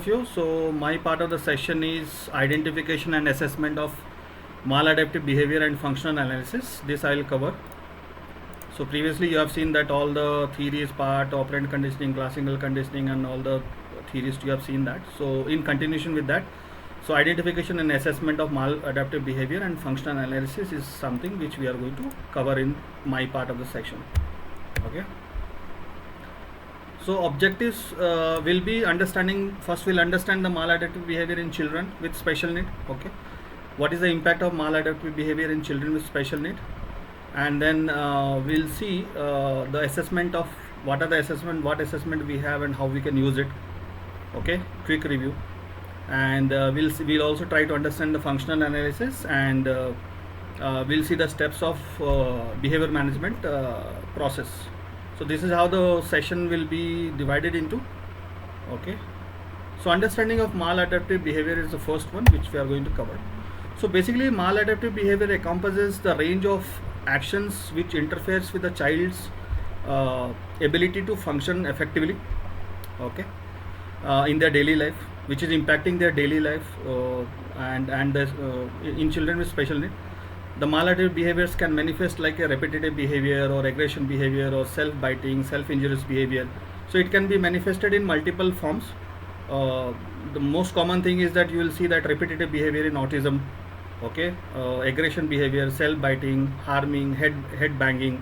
you. So my part of the session is identification and assessment of maladaptive behavior and functional analysis. This I will cover. So previously you have seen that all the theories part, operant conditioning, classical conditioning, and all the theories you have seen that. So in continuation with that, so identification and assessment of maladaptive behavior and functional analysis is something which we are going to cover in my part of the section. Okay. So objectives will be understanding. First, we'll understand the maladaptive behavior in children with special need. Okay, what is the impact of maladaptive behavior in children with special need? And then we'll see the assessment of what assessment we have and how we can use it. Okay, quick review, and we'll also try to understand the functional analysis, and we'll see the steps of behavior management process. So this is how the session will be divided into. Okay, so understanding of maladaptive behavior is the first one which we are going to cover. So basically maladaptive behavior encompasses the range of actions which interferes with the child's ability to function effectively, okay, in their daily life, which is impacting their daily life, and in children with special need. The maladaptive behaviors can manifest like a repetitive behavior or aggression behavior or self-biting, self-injurious behavior. So it can be manifested in multiple forms. The most common thing is that you will see that repetitive behavior in autism, okay, aggression behavior, self-biting, harming, head banging.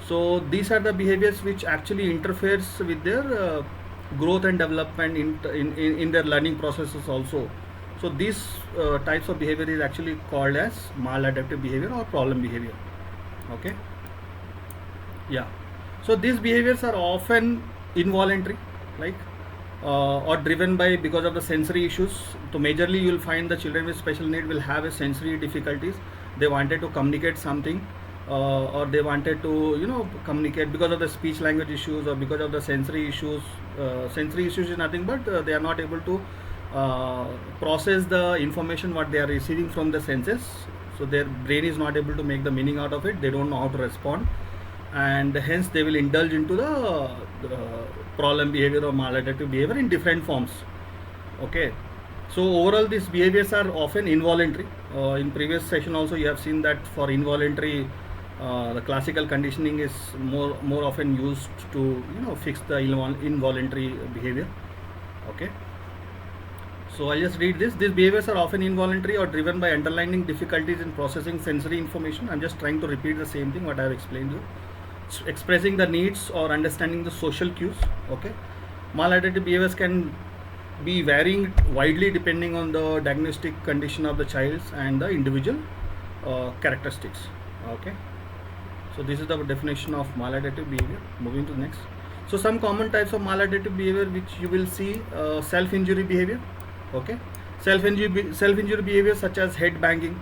So these are the behaviors which actually interferes with their growth and development in their learning processes also. So these types of behavior is actually called as maladaptive behavior or problem behavior. Okay. Yeah. So these behaviors are often involuntary, like or driven by because of the sensory issues. So majorly you will find the children with special need will have a sensory difficulties. They wanted to communicate something, or they wanted to communicate because of the speech language issues or because of the sensory issues. Sensory issues is nothing but they are not able to process the information what they are receiving from the senses. So their brain is not able to make the meaning out of it. They don't know how to respond, and hence they will indulge into the problem behavior or maladaptive behavior in different forms. Okay, so overall these behaviors are often involuntary. In previous session also you have seen that for involuntary the classical conditioning is more often used to fix the involuntary behavior. Okay, so I'll just read this. These behaviors are often involuntary or driven by underlying difficulties in processing sensory information. I'm just trying to repeat the same thing what I have explained to you. Expressing the needs or understanding the social cues. Okay, maladaptive behaviors can be varying widely depending on the diagnostic condition of the child and the individual characteristics. Okay, so this is the definition of maladaptive behavior. Moving to the next. So some common types of maladaptive behavior which you will see: self-injury behavior. Okay, self-injury behavior such as head banging,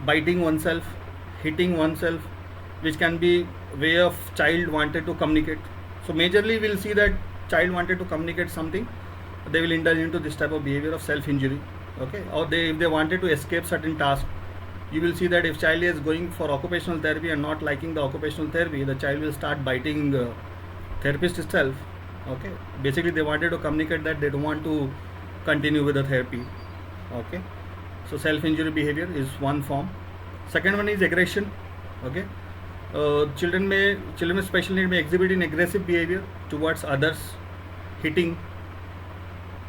biting oneself, hitting oneself, which can be way of child wanted to communicate. So majorly we'll see that child wanted to communicate something, they will indulge into this type of behavior of self-injury. Okay, or if they wanted to escape certain task, you will see that if child is going for occupational therapy and not liking the occupational therapy, the child will start biting therapist itself. Okay, basically they wanted to communicate that they don't want to continue with the therapy. Okay, so self-injury behavior is one form. Second one is aggression. Okay, children with special need may exhibit in aggressive behavior towards others, hitting,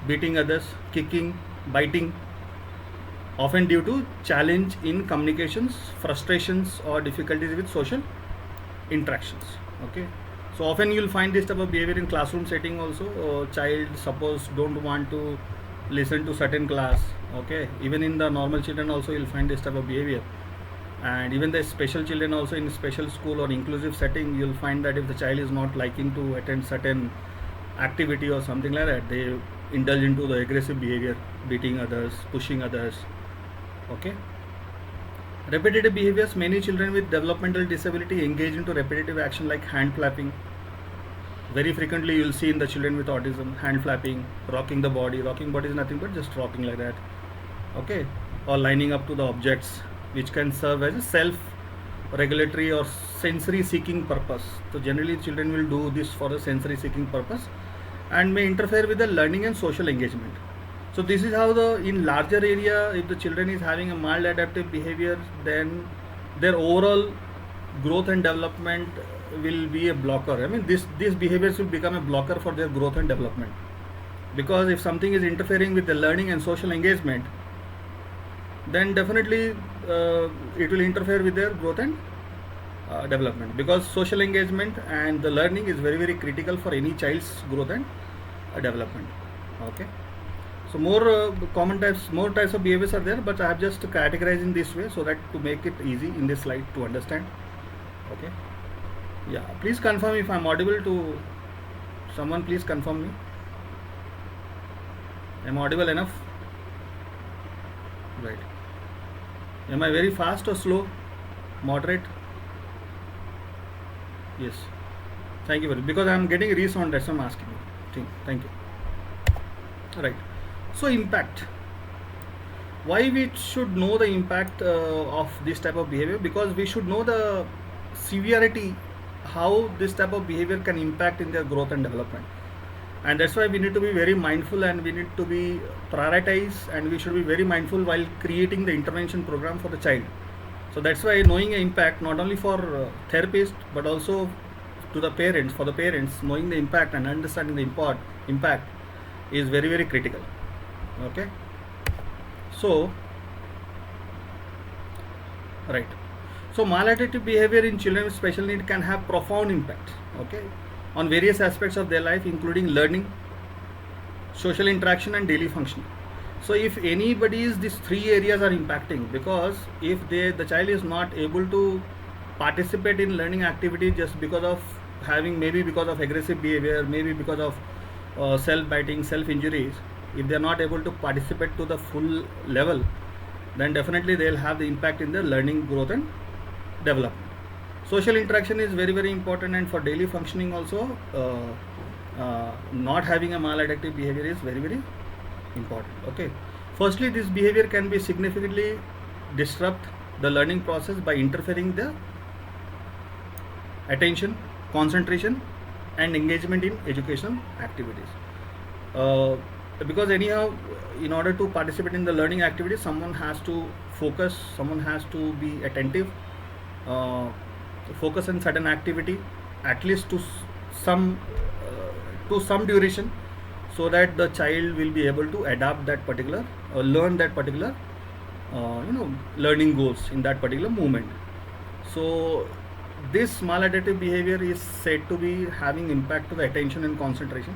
beating others, kicking, biting, often due to challenge in communications, frustrations, or difficulties with social interactions. Okay, so often you will find this type of behavior in classroom setting also. Child suppose don't want to listen to certain class. Okay, even in the normal children also you will find this type of behavior, and even the special children also in special school or inclusive setting you will find that if the child is not liking to attend certain activity or something like that, they indulge into the aggressive behavior, beating others, pushing others. Okay, repetitive behaviors. Many children with developmental disability engage into repetitive action like hand flapping. Very frequently you will see in the children with autism hand flapping, rocking the body. Rocking body is nothing but just rocking like that. Okay, or lining up to the objects, which can serve as a self-regulatory or sensory seeking purpose. So generally children will do this for a sensory seeking purpose, and may interfere with the learning and social engagement. So this is how in larger area, if the children is having a maladaptive behavior, then their overall growth and development will be a blocker. I mean, these behaviors will become a blocker for their growth and development, because if something is interfering with the learning and social engagement, then definitely it will interfere with their growth and development, because social engagement and the learning is very critical for any child's growth and development. Okay, so more types of behaviors are there, but I have just categorized in this way so that to make it easy in this slide to understand. Okay, yeah, please confirm if I'm audible to someone. Please confirm me. Am I audible enough? Right. Am I very fast or slow? Moderate? Yes. Thank you very much. Because I am getting resound, that's why I'm asking you. Thank you. Right. So impact. Why we should know the impact of this type of behavior? Because we should know the severity, how this type of behavior can impact in their growth and development. And that's why we need to be very mindful, and we need to be prioritize, and we should be very mindful while creating the intervention program for the child. So that's why knowing the impact not only for therapists but also to the parents, for the parents, knowing the impact and understanding the impact is very critical. Okay, so right, so maladaptive behavior in children with special need can have profound impact, okay, on various aspects of their life, including learning, social interaction and daily functioning. So if anybody's these three areas are impacting, because if the child is not able to participate in learning activity just because of having, maybe because of aggressive behavior, maybe because of self-biting, self-injuries, if they are not able to participate to the full level, then definitely they will have the impact in their learning, growth and development. Social interaction is very important, and for daily functioning also, not having a maladaptive behavior is very important. Okay, firstly, this behavior can be significantly disrupt the learning process by interfering the attention, concentration and engagement in educational activities. Because anyhow, in order to participate in the learning activities, someone has to focus, someone has to be attentive, focus on certain activity at least to some duration, so that the child will be able to adapt that particular learn that particular learning goals in that particular moment. So this maladaptive behavior is said to be having impact to the attention and concentration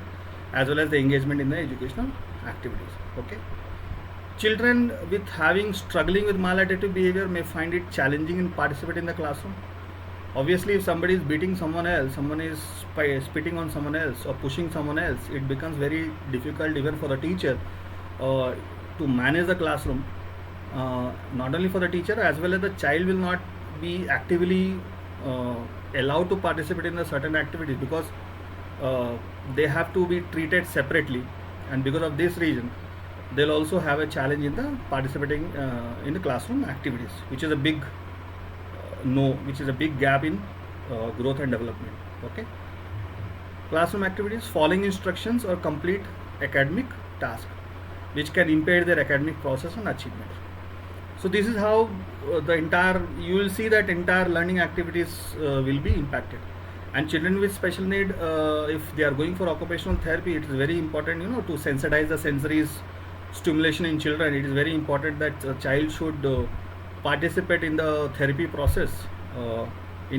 as well as the engagement in the educational activities. Okay, children with struggling with maladaptive behavior may find it challenging in participating in the classroom. Obviously, if somebody is beating someone else, someone is spitting on someone else or pushing someone else, it becomes very difficult even for the teacher to manage the classroom. Not only for the teacher, as well as the child will not be actively allowed to participate in the certain activities, because they have to be treated separately, and because of this reason they'll also have a challenge in the participating in the classroom activities, which is a big which is a big gap in growth and development. Okay, classroom activities, following instructions or complete academic task, which can impair their academic process and achievement. So this is how you will see that entire learning activities will be impacted. And children with special need, if they are going for occupational therapy, it is very important to sensitize the sensory stimulation in children. It is very important that a child should participate in the therapy process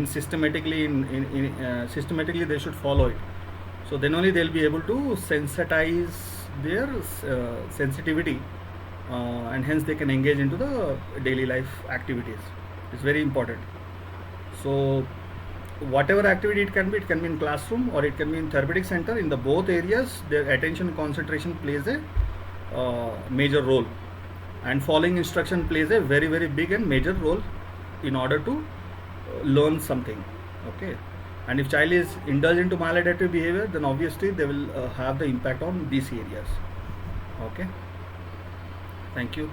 systematically they should follow it. So then only they'll be able to sensitize their sensitivity, and hence they can engage into the daily life activities. It's very important. So whatever activity it can be in classroom or it can be in therapeutic center, in the both areas their attention concentration plays a major role, and following instruction plays a very big and major role in order to learn something. Okay, and if child is indulged into maladaptive behavior, then obviously they will have the impact on these areas. Okay, thank you.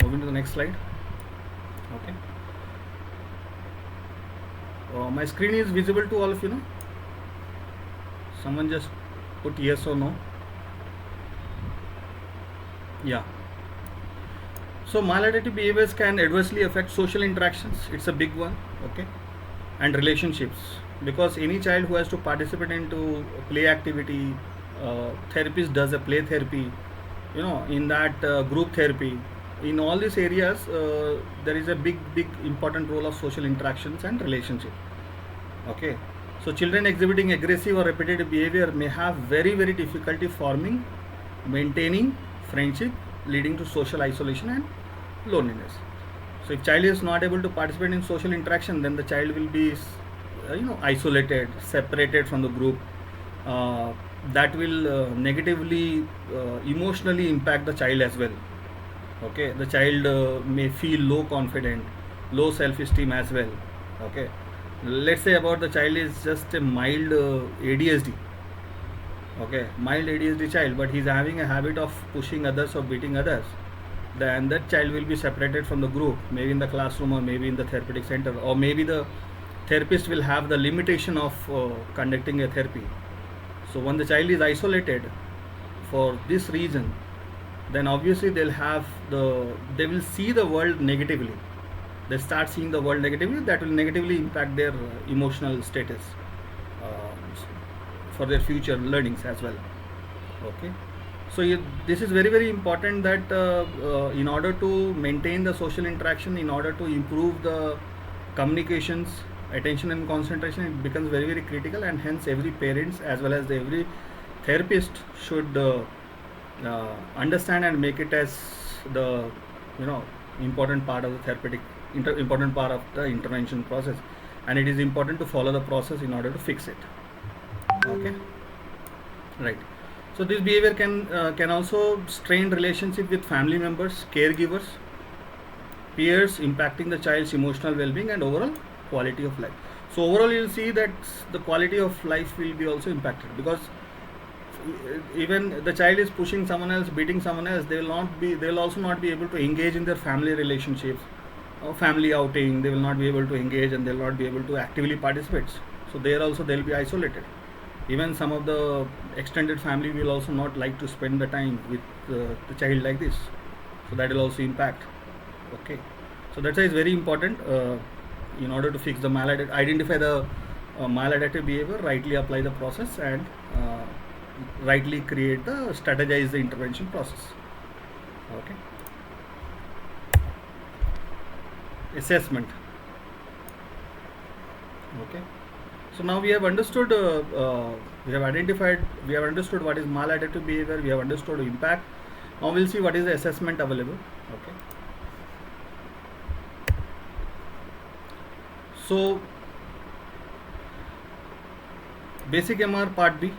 Moving to the next slide. Okay, my screen is visible to all of you now. Someone just put yes or no. Yeah. So maladaptive behaviors can adversely affect social interactions. It's a big one, okay, and relationships, because any child who has to participate into play activity, therapist does a play therapy, in that group therapy. In all these areas, there is a big important role of social interactions and relationship. Okay, so children exhibiting aggressive or repetitive behavior may have very difficulty forming, maintaining friendship, leading to social isolation and loneliness. So if child is not able to participate in social interaction, then the child will be isolated, separated from the group. uh, that will negatively emotionally impact the child as well. Okay, the child may feel low confident, low self esteem as well. Okay, let's say about the child is just a mild ADHD. Okay, mild ADHD child, but he's having a habit of pushing others or beating others, then that child will be separated from the group, maybe in the classroom or maybe in the therapeutic center, or maybe the therapist will have the limitation of conducting a therapy. So when the child is isolated for this reason, then obviously they will see the world negatively. They start seeing the world negatively. That will negatively impact their emotional status uh, for their future learnings as well. Okay, so this is very important that in order to maintain the social interaction, in order to improve the communications, attention and concentration, it becomes very critical, and hence every parents as well as every therapist should understand and make it as the important part of the therapeutic important part of the intervention process, and it is important to follow the process in order to fix it. Okay, right. So this behavior can also strain relationship with family members, caregivers, peers, impacting the child's emotional well-being and overall quality of life. So overall, you'll see that the quality of life will be also impacted, because even the child is pushing someone else, beating someone else, they will also not be able to engage in their family relationships or family outing. They will not be able to engage, and they will not be able to actively participate. So there also they'll be isolated. Even some of the extended family will also not like to spend the time with the child like this. So that will also impact. Okay, so that's why it's very important in order to fix the identify the maladaptive behavior, rightly apply the process, and rightly strategize the intervention process. Okay, assessment. Okay, so now we have understood we have understood what is maladaptive behavior, we have understood impact. Now we'll see what is the assessment available. Okay, so basic MR part B.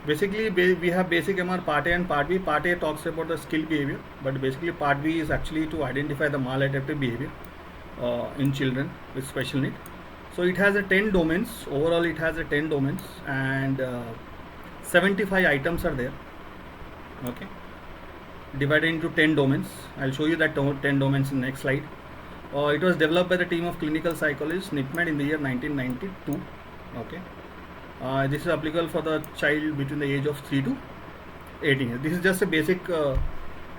Basically we have basic MR part A and part B. Part A talks about the skill behavior, but basically part B is actually to identify the maladaptive behavior in children with special need. So it has a 10 domains. Overall it has a 10 domains, and 75 items are there. Okay, divided into 10 domains. I'll show you that 10 domains in the next slide. It was developed by the team of clinical psychologists NIPMED in the year 1992. Okay, this is applicable for the child between the age of 3 to 18 years. This is just a basic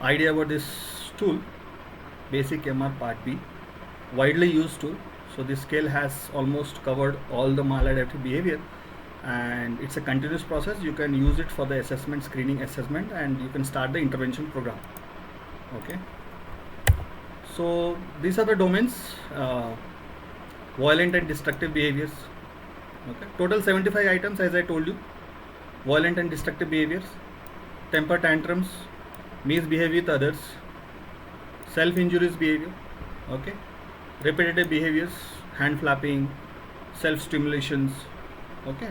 idea about this tool, basic MR part B, widely used tool. So this scale has almost covered all the maladaptive behavior, and it's a continuous process. You can use it for the assessment, screening assessment, and you can start the intervention program. Okay, so these are the domains: violent and destructive behaviors. Okay, total 75 items, as I told you. Violent and destructive behaviors, temper tantrums, misbehave with others, self-injurious behavior. Okay, repetitive behaviors, hand flapping, self-stimulations. Okay,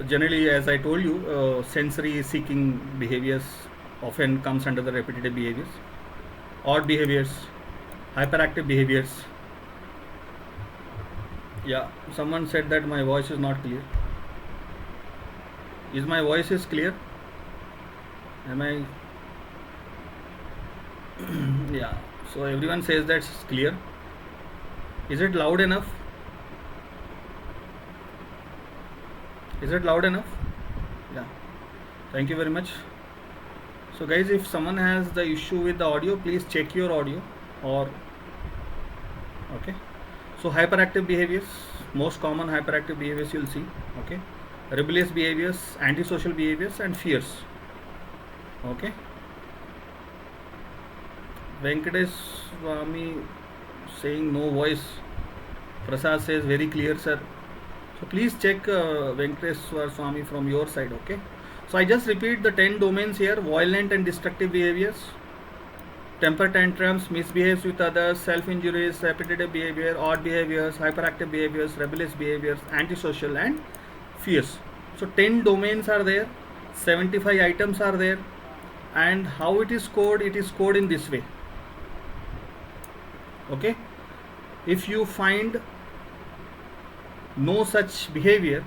generally, as I told you, sensory seeking behaviors often comes under the repetitive behaviors. Odd behaviors, hyperactive behaviors. Yeah, someone said that my voice is not clear. Is my voice is clear? Am I? Yeah, so everyone says that's clear. Is it loud enough? Is it loud enough? Yeah. Thank you very much. So guys, if someone has the issue with the audio, please check your audio. Or okay. So hyperactive behaviors, most common hyperactive behaviors you'll see. Okay. Rebellious behaviors, antisocial behaviors, and fears. Okay. Venkatesh Swami saying no voice. Prasad says very clear, sir. So please check Venkatesh Swami from your side. Okay. So I just repeat the 10 domains here: violent and destructive behaviors, temper tantrums, misbehaves with others, self-injuries, repetitive behavior, odd behaviors, hyperactive behaviors, rebellious behaviors, antisocial, and fears. So 10 domains are there, 75 items are there, and how it is scored? It is scored in this way. Okay. If you find no such behavior,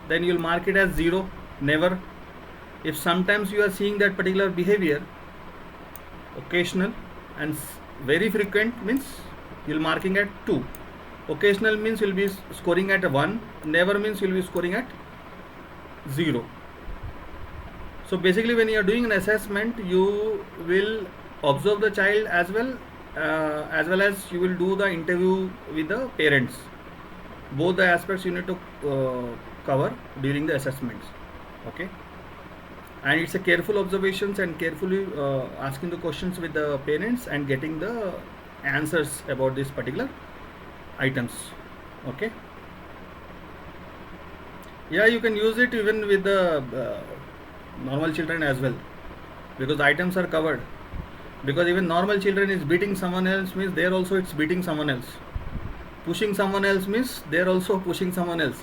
then you will mark it as 0, never. If sometimes you are seeing that particular behavior, occasional, and very frequent, means you will marking at 2. Occasional means you will be scoring at 1, never means you will be scoring at 0. So basically when you are doing an assessment, you will observe the child as well as you will do the interview with the parents. Both the aspects you need to cover during the assessments. Okay. And it's a careful observations and carefully asking the questions with the parents and getting the answers about these particular items. Okay. Yeah, you can use it even with the normal children as well, because items are covered. Because even normal children is beating someone else means there also it's beating someone else. Pushing someone else means they're also pushing someone else.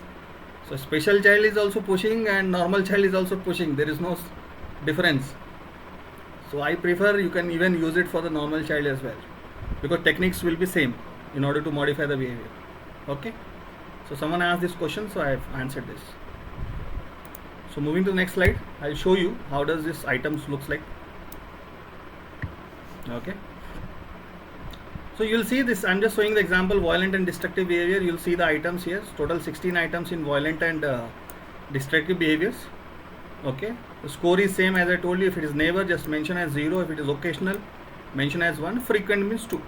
So special child is also pushing and normal child is also pushing. There is no difference. So I prefer you can even use it for the normal child as well, because techniques will be same in order to modify the behavior. Okay. So someone asked this question, so I have answered this. So moving to the next slide, I'll show you how does this items looks like. Okay. So you'll see this, I'm just showing the example violent and destructive behavior. You'll see the items here, total 16 items in violent and destructive behaviors. Okay, the score is same as I told you. If it is never, just mention as 0. If it is occasional, mention as 1. Frequent means 2.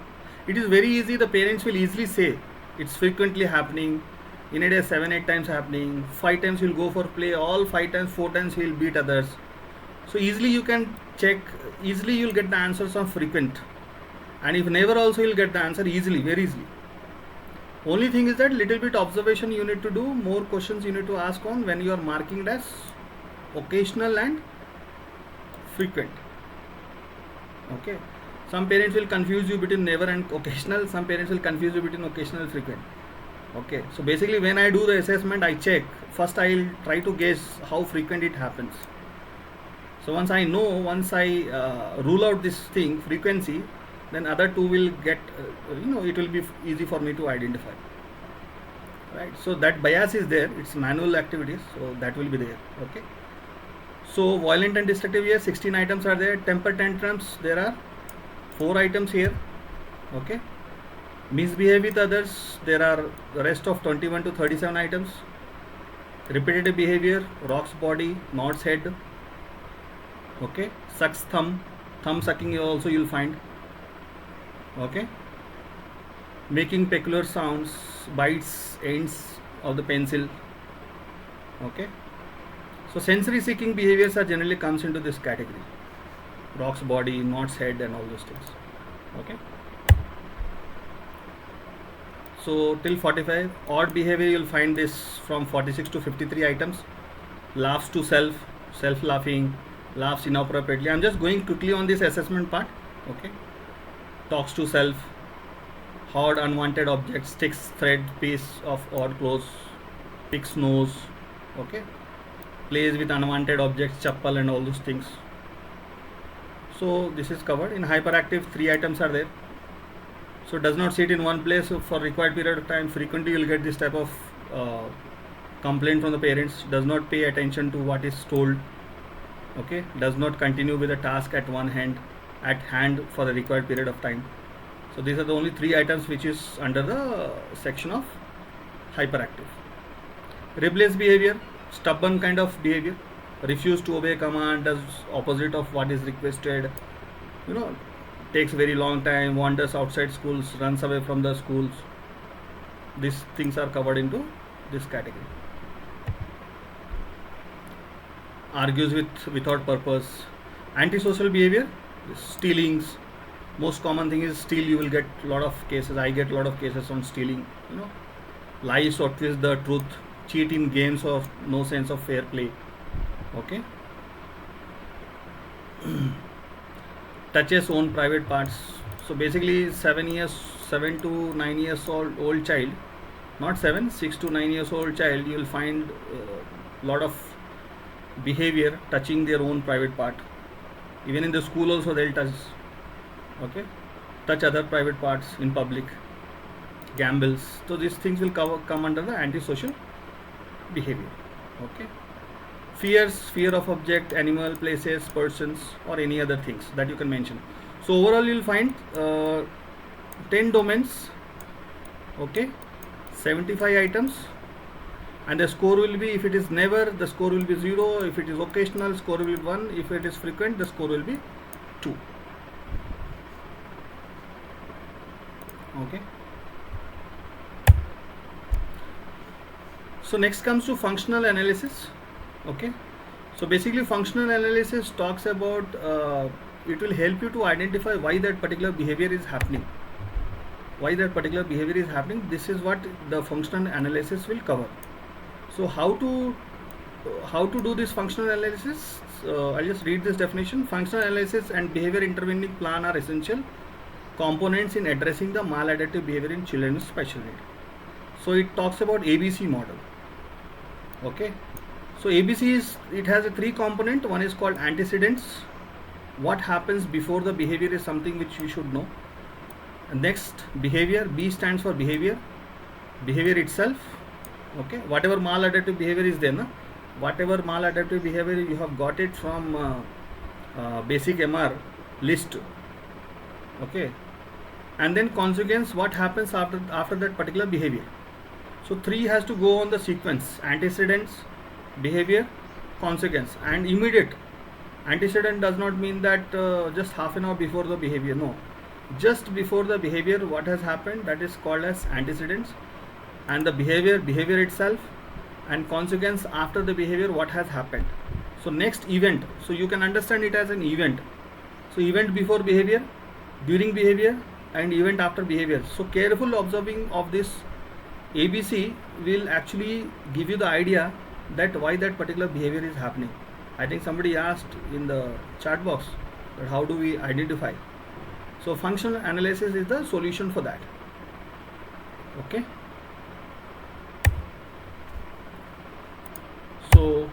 It is very easy, the parents will easily say it's frequently happening, in a day 7-8 times happening, 5 times he'll go for play, all 5 times 4 times he'll beat others. So easily you can check, easily you'll get the answers on frequent. And if never also you'll get the answer easily, very easily. Only thing is that little bit observation you need to do, more questions you need to ask on when you are marking it as occasional and frequent. Okay. Some parents will confuse you between never and occasional, some parents will confuse you between occasional and frequent. Okay. So basically when I do the assessment, I check. First I will try to guess how frequent it happens. So once I know, once I rule out this thing, frequency, then other two will get, it will be easy for me to identify. Right. So that bias is there. It's manual activities. So that will be there. Okay. So violent and destructive here, 16 items are there. Temper tantrums, there are 4 items here. Okay. Misbehave with others, there are the rest of 21 to 37 items. Repetitive behavior, rocks body, nods head. Okay. Sucks thumb, thumb sucking also you'll find. Okay. Making peculiar sounds, bites ends of the pencil. Okay. So sensory seeking behaviors are generally comes into this category. Rocks body, nods head, and all those things. Okay. So till 45, odd behavior you'll find this from 46 to 53 items. Laughs to self, self laughing, laughs inappropriately. I'm just going quickly on this assessment part. Okay. Talks to self, hoard unwanted objects, sticks, thread, piece of odd clothes, picks nose. Okay. Plays with unwanted objects, chappal, and all those things. So this is covered. In hyperactive, 3 items are there. So does not sit in one place for required period of time. Frequently you will get this type of complaint from the parents. Does not pay attention to what is told. Okay. Does not continue with the task at hand for the required period of time. So these are the only 3 items which is under the section of hyperactive. Rebellious behavior, stubborn kind of behavior, refuse to obey command, does opposite of what is requested, you know, takes very long time, wanders outside schools, runs away from the schools. These things are covered into this category. Argues without purpose. Antisocial behavior, stealings. Most common thing is steal. You will get a lot of cases. I get a lot of cases on stealing. You know, lies or twist the truth, cheat in games of no sense of fair play. Okay. Touches own private parts. So basically 7 to 9 years old child, not 7, 6 to 9 years old child, you will find lot of behavior touching their own private part. Even in the school also they'll touch. Okay, touch other private parts in public, gambles. So these things will come under the antisocial behavior. Okay, fear of object, animal, places, persons, or any other things that you can mention. So overall you'll find 10 domains. Okay, 75 items, and the score will be, if it is never, the score will be 0. If it is occasional, score will be 1. If it is frequent, the score will be 2. Okay. So next comes to functional analysis. Okay. So basically functional analysis talks about it will help you to identify why that particular behavior is happening. Why that particular behavior is happening. This is what the functional analysis will cover. So how to do this functional analysis? I'll just read this definition. Functional analysis and behavior intervening plan are essential components in addressing the maladaptive behavior in children with special need. So it talks about ABC model. Okay. So ABC is, it has a 3 component. One is called antecedents. What happens before the behavior is something which we should know. And next, behavior. B stands for behavior. Behavior itself. Okay. Whatever maladaptive behavior is there, whatever maladaptive behavior you have got it from basic MR list. Okay. And then consequence, what happens after that particular behavior. So 3 has to go on the sequence: antecedents, behavior, consequence, and immediate. Antecedent does not mean that just half an hour before the behavior. No, just before the behavior, what has happened, that is called as antecedents. And the behavior itself, and consequence after the behavior, what has happened. So next, event. So you can understand it as an event. So event before behavior, during behavior, and event after behavior. So careful observing of this ABC will actually give you the idea that why that particular behavior is happening. I think somebody asked in the chat box that how do we identify. So functional analysis is the solution for that. Okay. So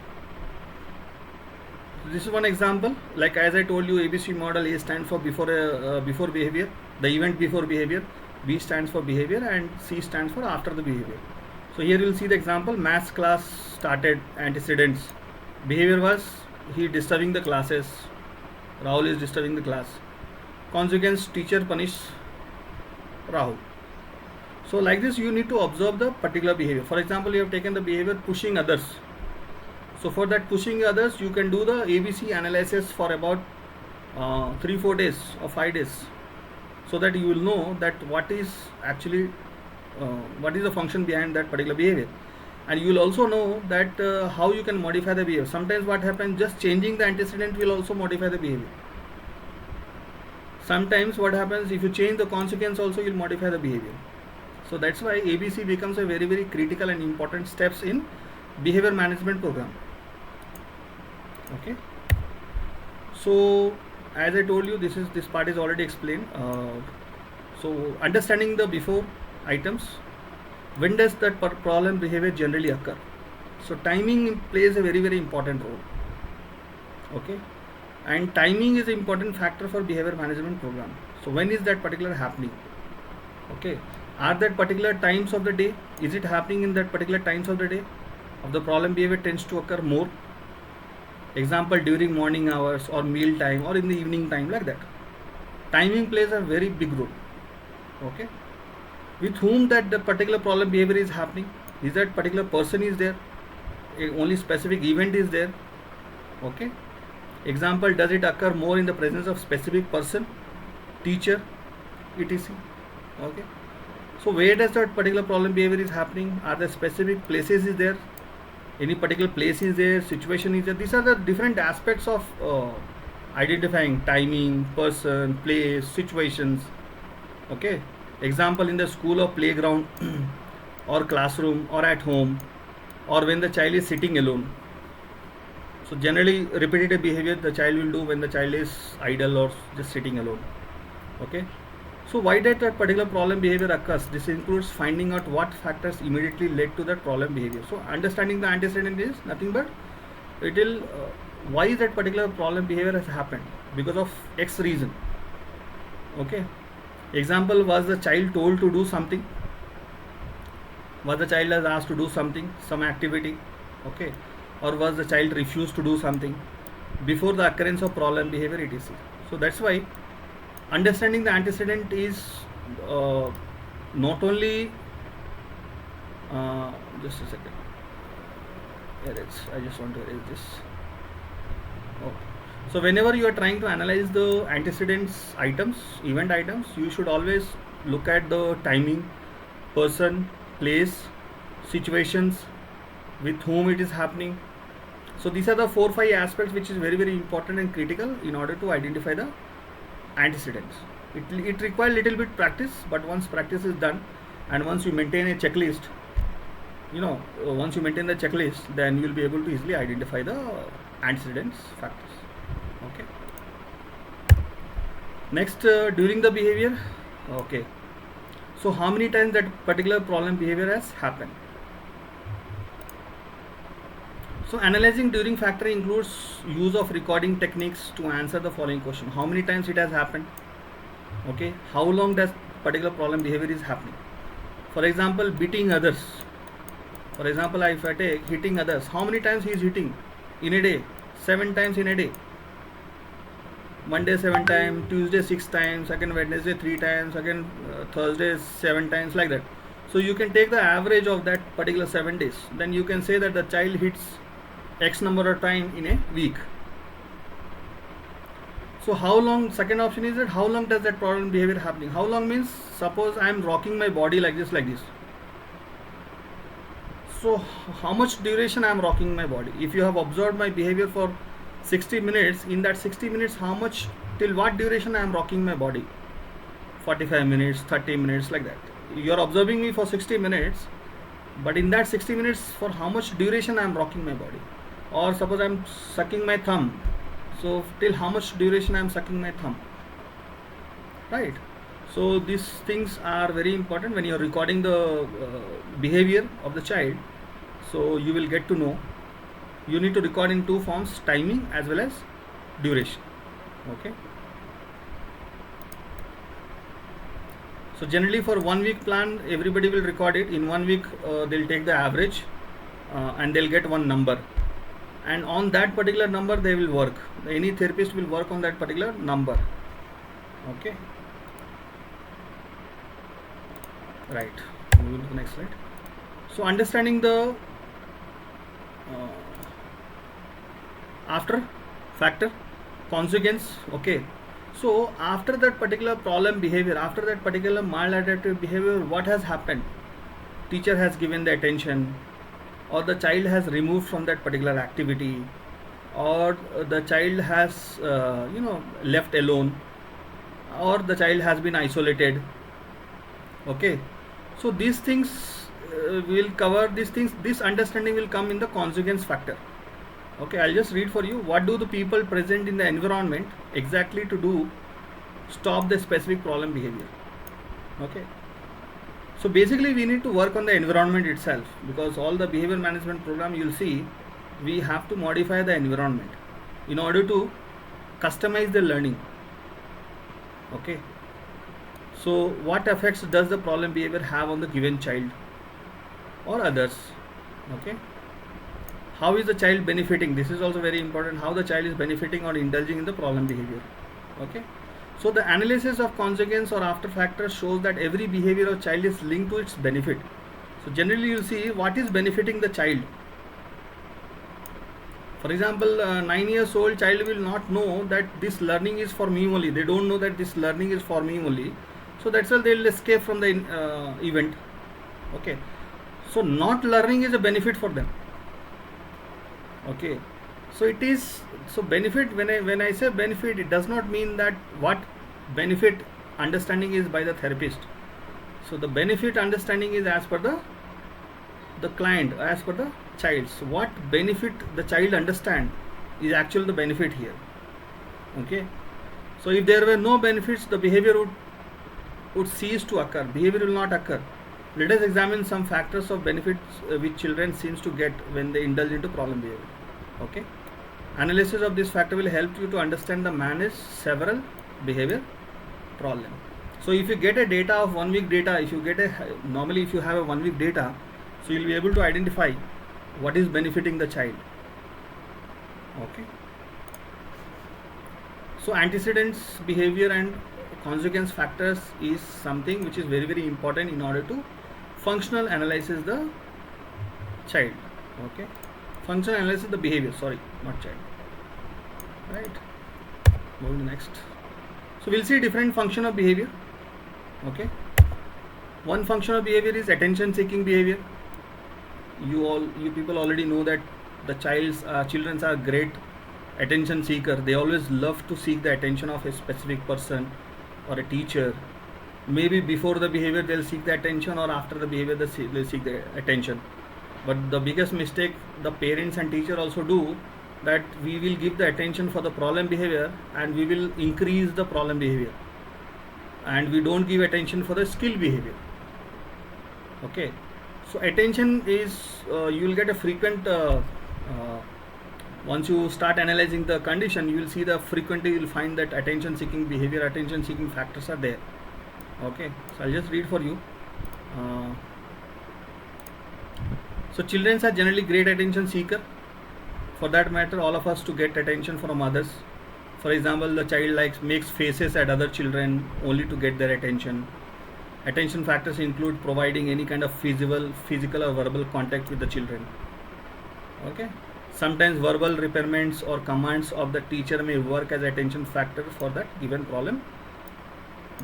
this is one example. Like as I told you, ABC model, A stands for before behavior, the event before behavior. B stands for behavior, and C stands for after the behavior. So here you will see the example. Maths class started, antecedents. Behavior was he disturbing the classes. Rahul is disturbing the class. Consequence, teacher punish Rahul. So like this you need to observe the particular behavior. For example, you have taken the behavior pushing others. So for that pushing others, you can do the ABC analysis for about 3-4 days or 5 days, so that you will know that what is actually what is the function behind that particular behavior. And you will also know that how you can modify the behavior. Sometimes what happens, just changing the antecedent will also modify the behavior. Sometimes what happens, if you change the consequence also, you will modify the behavior. So that's why ABC becomes a very, very critical and important steps in behavior management program. Okay. So as I told you, this part is already explained. So understanding the before items, when does that problem behavior generally occur? So timing plays a very, very important role. Okay, and timing is an important factor for behavior management program. So when is that particular happening? Okay, are that particular times of the day, is it happening in that particular times of the day of the problem behavior tends to occur more? Example, during morning hours or meal time or in the evening time, like that. Timing plays a very big role. Okay, with whom that the particular problem behavior is happening, is that particular person is there, only specific event is there. Okay. Example, does it occur more in the presence of specific person, teacher, etc. Okay. So where does that particular problem behavior is happening? Are there specific places is there? Any particular place is there? Situation is there? These are the different aspects of identifying timing, person, place, situations. Okay. Example, in the school or playground or classroom or at home, or when the child is sitting alone. So generally repetitive behavior the child will do when the child is idle or just sitting alone. Okay. So why did that particular problem behavior occurs? This includes finding out what factors immediately led to that problem behavior. So understanding the antecedent is nothing but it will why that particular problem behavior has happened, because of X reason. Okay. Example, was the child told to do something? Was the child has asked to do something, some activity? Okay. Or was the child refused to do something before the occurrence of problem behavior etc. So that's why understanding the antecedent is not only just a second, here it's, I just want to erase this. So whenever you are trying to analyze the antecedents items, event items, you should always look at the timing, person, place, situations, with whom it is happening. So these are the 4-5 aspects which is very important and critical in order to identify the antecedents. It requires little bit practice, but once practice is done and once you maintain a checklist, once you maintain the checklist, then you will be able to easily identify the antecedents factors. Okay. Next, during the behavior. Okay. So how many times that particular problem behavior has happened? So analyzing during factor includes use of recording techniques to answer the following question. How many times it has happened? Okay. How long does particular problem behavior is happening? For example, beating others. For example, if I take hitting others, how many times he is hitting in a day? 7 times in a day. Monday 7 times, Tuesday 6 times, again Wednesday 3 times, again Thursday 7 times, like that. So you can take the average of that particular 7 days. Then you can say that the child hits X number of time in a week. So how long, second option is that how long does that problem behavior happening? How long means, suppose I am rocking my body like this. So how much duration I am rocking my body? If you have observed my behavior for 60 minutes, in that 60 minutes, how much, till what duration I am rocking my body? 45 minutes, 30 minutes, like that. You are observing me for 60 minutes, but in that 60 minutes, for how much duration I am rocking my body? Or suppose I am sucking my thumb. So till how much duration I am sucking my thumb? Right. So these things are very important when you are recording the behavior of the child. So you will get to know. You need to record in 2 forms, timing as well as duration. Okay. So generally for 1 week plan, everybody will record it. In 1 week, they'll take the average and they'll get one number. And on that particular number, they will work. Any therapist will work on that particular number. Okay. Right. Moving to the next slide. So understanding the after factor, consequence. Okay. So after that particular problem behavior, after that particular maladaptive behavior, what has happened? Teacher has given the attention, or the child has removed from that particular activity, or the child has left alone, or the child has been isolated. Okay. So these things will cover these things. This understanding will come in the consequence factor. Okay, I'll just read for you. What do the people present in the environment exactly to do stop the specific problem behavior? Okay. So basically we need to work on the environment itself, because all the behavior management program you'll see, we have to modify the environment in order to customize the learning. Okay. So what effects does the problem behavior have on the given child or others? Okay. How is the child benefiting? This is also very important. How the child is benefiting or indulging in the problem behavior. Okay. So the analysis of consequence or after factors shows that every behavior of child is linked to its benefit. So generally you see what is benefiting the child. For example, 9 years old child will not know that this learning is for me only. They don't know that this learning is for me only. So that's why they'll escape from the event. Okay. So not learning is a benefit for them. Okay. So it is, so benefit, when I say benefit, it does not mean that what benefit understanding is by the therapist. So the benefit understanding is as per the client, as per the child. So what benefit the child understand is actually the benefit here. Okay. So if there were no benefits, the behavior would cease to occur. Behavior will not occur. Let us examine some factors of benefits which children seems to get when they indulge into problem behavior. Okay. Analysis of this factor will help you to understand the manage several behavior problem. So if you get a data of 1 week data, normally if you have a 1 week data, so you'll be able to identify what is benefiting the child. Okay. So antecedents, behavior and consequence factors is something which is very, very important in order to functional analysis the child. Okay. Functional analysis the behavior, sorry, not child. Right. Moving to next. So we'll see different function of behavior. Okay. One function of behavior is attention seeking behavior. You people already know that the children are great attention seeker. They always love to seek the attention of a specific person or a teacher. Maybe before the behavior they'll seek the attention, or after the behavior they'll seek the attention. But the biggest mistake the parents and teacher also do, that we will give the attention for the problem behavior and we will increase the problem behavior, and we don't give attention for the skill behavior. Okay. So attention is, you will get a frequent, once you start analyzing the condition, you will see the frequently you will find that attention seeking behavior, attention seeking factors are there. Okay. So I'll just read for you. So children are generally great attention seeker. For that matter, all of us to get attention from others. For example, the child makes faces at other children only to get their attention. Attention factors include providing any kind of physical or verbal contact with the children. Okay. Sometimes verbal repairments or commands of the teacher may work as attention factor for that given problem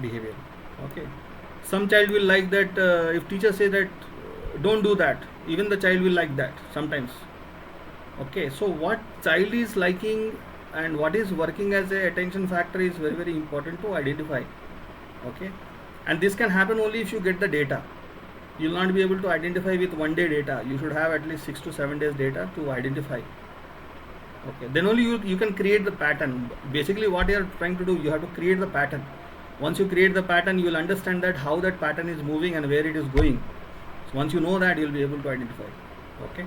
behavior. Okay. Some child will like that, if teacher say that don't do that, even the child will like that sometimes. Okay. So what child is liking and what is working as a attention factor is very, very important to identify. Okay. And this can happen only if you get the data. You will not be able to identify with 1 day data. You should have at least 6 to 7 days data to identify. Okay. Then only you can create the pattern. Basically what you are trying to do, you have to create the pattern. Once you create the pattern, you will understand that how that pattern is moving and where it is going. So once you know that, you will be able to identify. Okay.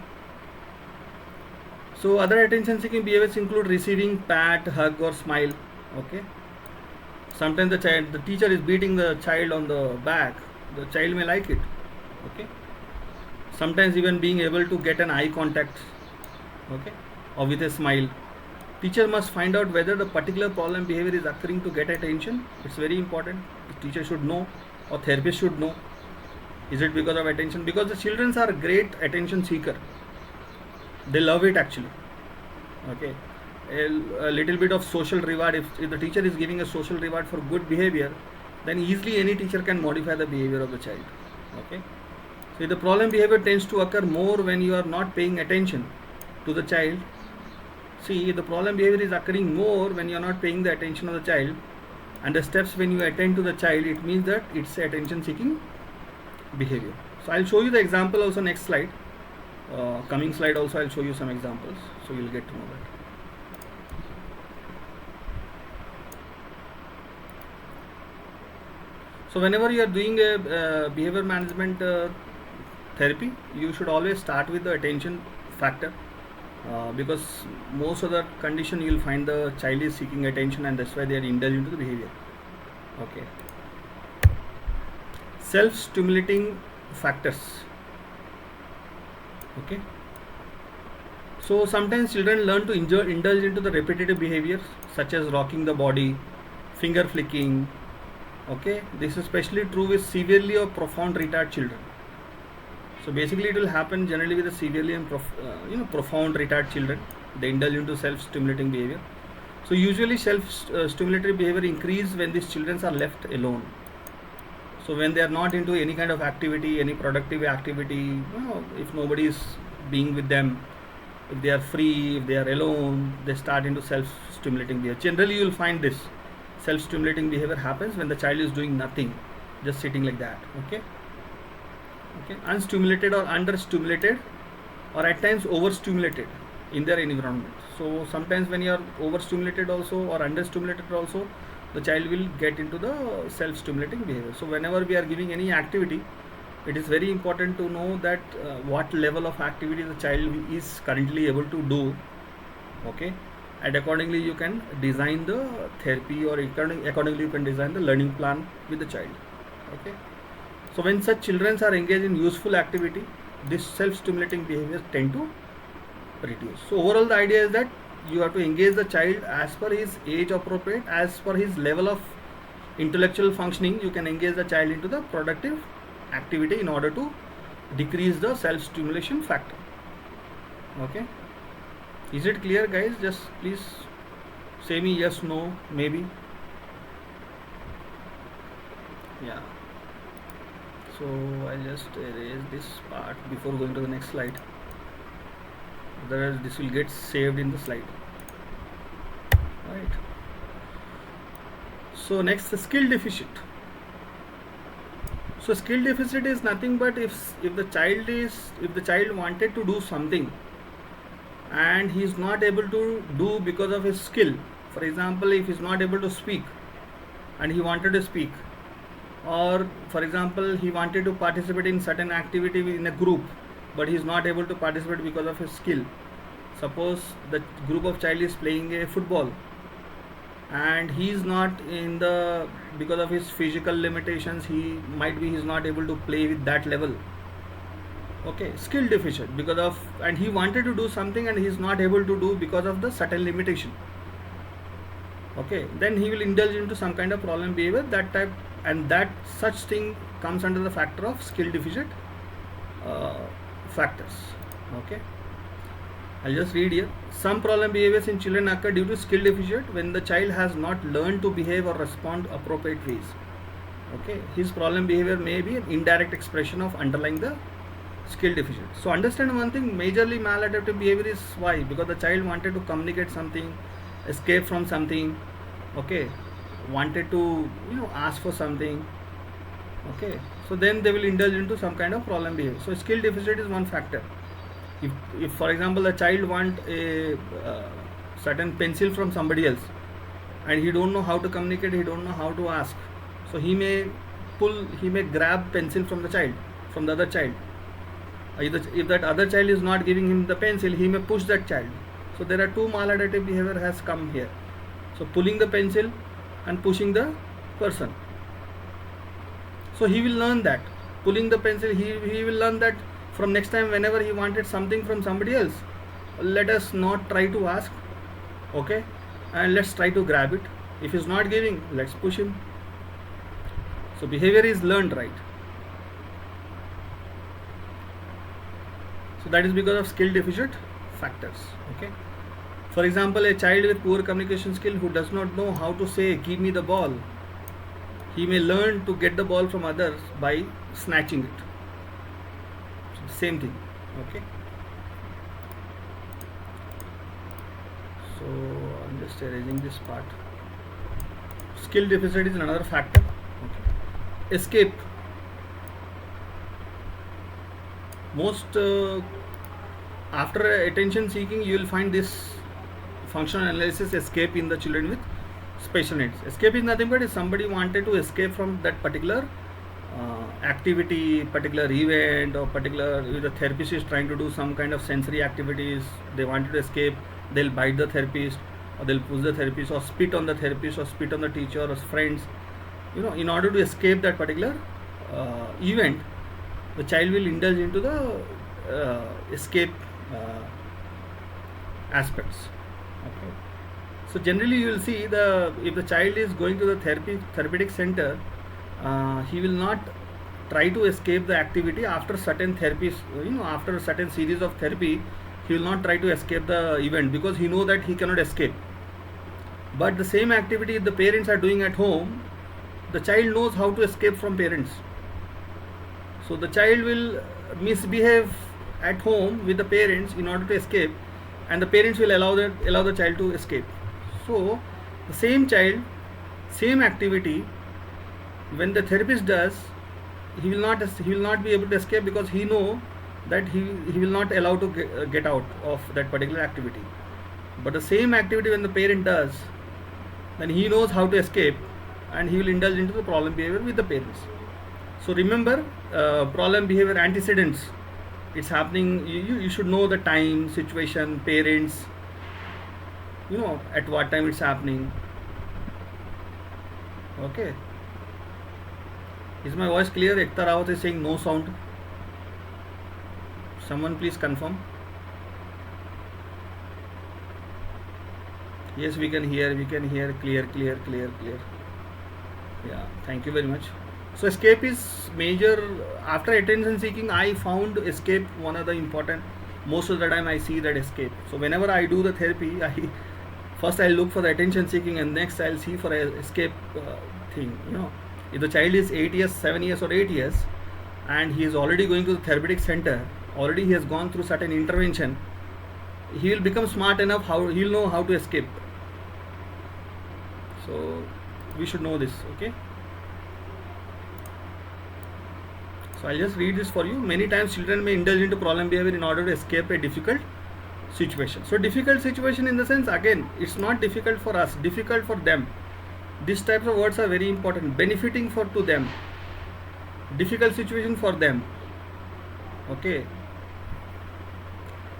So other attention seeking behaviors include receiving pat, hug or smile. Okay. Sometimes the teacher is beating the child on the back. The child may like it. Okay. Sometimes even being able to get an eye contact. Okay. Or with a smile. Teacher must find out whether the particular problem behavior is occurring to get attention. It's very important. The teacher should know, or therapist should know. Is it because of attention? Because the children are great attention seeker. They love it actually. Okay. A little bit of social reward, if the teacher is giving a social reward for good behavior, then easily any teacher can modify the behavior of the child. Okay. So the problem behavior tends to occur more when you are not paying attention to the child. See, the problem behavior is occurring more when you are not paying the attention of the child, and the steps when you attend to the child, it means that it's attention seeking behavior. So I'll show you the example also next slide. Coming slide also I'll show you some examples, so you'll get to know that. So whenever you are doing a behavior management therapy, you should always start with the attention factor, because most of the condition you will find the child is seeking attention, and that's why they are indulging into the behavior. Okay. Self-stimulating factors. Okay. So sometimes children learn to indulge into the repetitive behaviors such as rocking the body, finger flicking. Okay, this is especially true with severely or profound retard children. So basically it will happen generally with the severely and profound retard children. they indulge into self-stimulating behavior. So usually self-stimulatory behavior increase when these children are left alone. So when they are not into any kind of activity, any productive activity, if nobody is being with them, if they are free, if they are alone, they start into self-stimulating behavior. Generally, you will find this self-stimulating behavior happens when the child is doing nothing, just sitting like that. Okay. Unstimulated or understimulated, or at times overstimulated in their environment. So sometimes when you are overstimulated also or understimulated also, the child will get into the self-stimulating behavior. So whenever we are giving any activity, it is very important to know that what level of activity the child is currently able to do. Okay, and accordingly you can design the therapy, or accordingly you can design the learning plan with the child. Okay, so when such children are engaged in useful activity, this self-stimulating behaviors tend to reduce. So overall the idea is that you have to engage the child as per his age appropriate, as per his level of intellectual functioning. You can engage the child into the productive activity in order to decrease the self-stimulation factor. Okay, is it clear, guys? Just please say me yes, no, maybe. Yeah, so I'll just erase this part before going to the next slide, otherwise this will get saved in the slide, right? So next, the skill deficit. So skill deficit is nothing but if the child wanted to do something and he is not able to do because of his skill. For example, if he is not able to speak and he wanted to speak, or for example he wanted to participate in certain activity in a group but he is not able to participate because of his skill. Suppose the group of child is playing a football and he is not in the, because of his physical limitations, he is not able to play with that level. Okay, skill deficit, because of, and he wanted to do something and he is not able to do because of the certain limitation. Okay, then he will indulge into some kind of problem behavior, that type, and that such thing comes under the factor of skill deficit factors. Okay, I'll just read here. Some problem behaviors in children occur due to skill deficit when the child has not learned to behave or respond appropriate ways. Okay, his problem behavior may be an indirect expression of underlying the skill deficit. So understand one thing, majorly maladaptive behavior is why? Because the child wanted to communicate something, escape from something, okay, wanted to ask for something. Okay, so then they will indulge into some kind of problem behavior. So skill deficit is one factor. If for example the child want a certain pencil from somebody else and he don't know how to communicate, he don't know how to ask, so he may grab pencil from the other child. If that other child is not giving him the pencil, he may push that child. So there are two maladaptive behavior has come here. So pulling the pencil and pushing the person. So he will learn that pulling the pencil, he will learn that from next time whenever he wanted something from somebody else, let us not try to ask, okay, and let's try to grab it. If he's not giving, let's push him. So behavior is learned, right? So that is because of skill deficit factors. Okay, for example, a child with poor communication skill who does not know how to say give me the ball, he may learn to get the ball from others by snatching it. Same thing. Okay, so I'm just erasing this part. Skill deficit is another factor. Okay. Escape. Most after attention seeking, you will find this functional analysis escape in the children with special needs. Escape is nothing but if somebody wanted to escape from that particular activity, particular event, or particular, the therapist is trying to do some kind of sensory activities, they wanted to escape, they'll bite the therapist, or they'll push the therapist, or spit on the therapist, or spit on the teacher or friends, in order to escape that particular event. The child will indulge into the escape aspects. Okay. So generally you will see if the child is going to the therapeutic center, he will not try to escape the activity after certain therapies. After a certain series of therapy, he will not try to escape the event because he knows that he cannot escape. But the same activity the parents are doing at home, the child knows how to escape from parents. So the child will misbehave at home with the parents in order to escape, and the parents will allow the child to escape. So the same child, same activity, when the therapist does, he will not be able to escape because he know that he will not allow to get out of that particular activity. But the same activity when the parent does, then he knows how to escape, and he will indulge into the problem behavior with the parents. So remember, problem behavior antecedents, it's happening, you should know the time, situation, parents, at what time it's happening. Okay, is my voice clear? Ekta Rawat is saying no sound. Someone please confirm. Yes, we can hear clear. Yeah, thank you very much. So escape is major. After attention seeking, I found escape one of the important. Most of the time I see that escape. So whenever I do the therapy, first I'll look for the attention seeking, and next I'll see for a escape thing. If the child is 8 years, 7 years or 8 years, and he is already going to the therapeutic center, already he has gone through certain intervention, he will become smart enough, he'll know how to escape. So we should know this. Okay, so I'll just read this for you. Many times children may indulge into problem behavior in order to escape a difficult situation. So difficult situation in the sense, again, it's not difficult for us, difficult for them. These types of words are very important. Benefiting to them, difficult situation for them. Okay,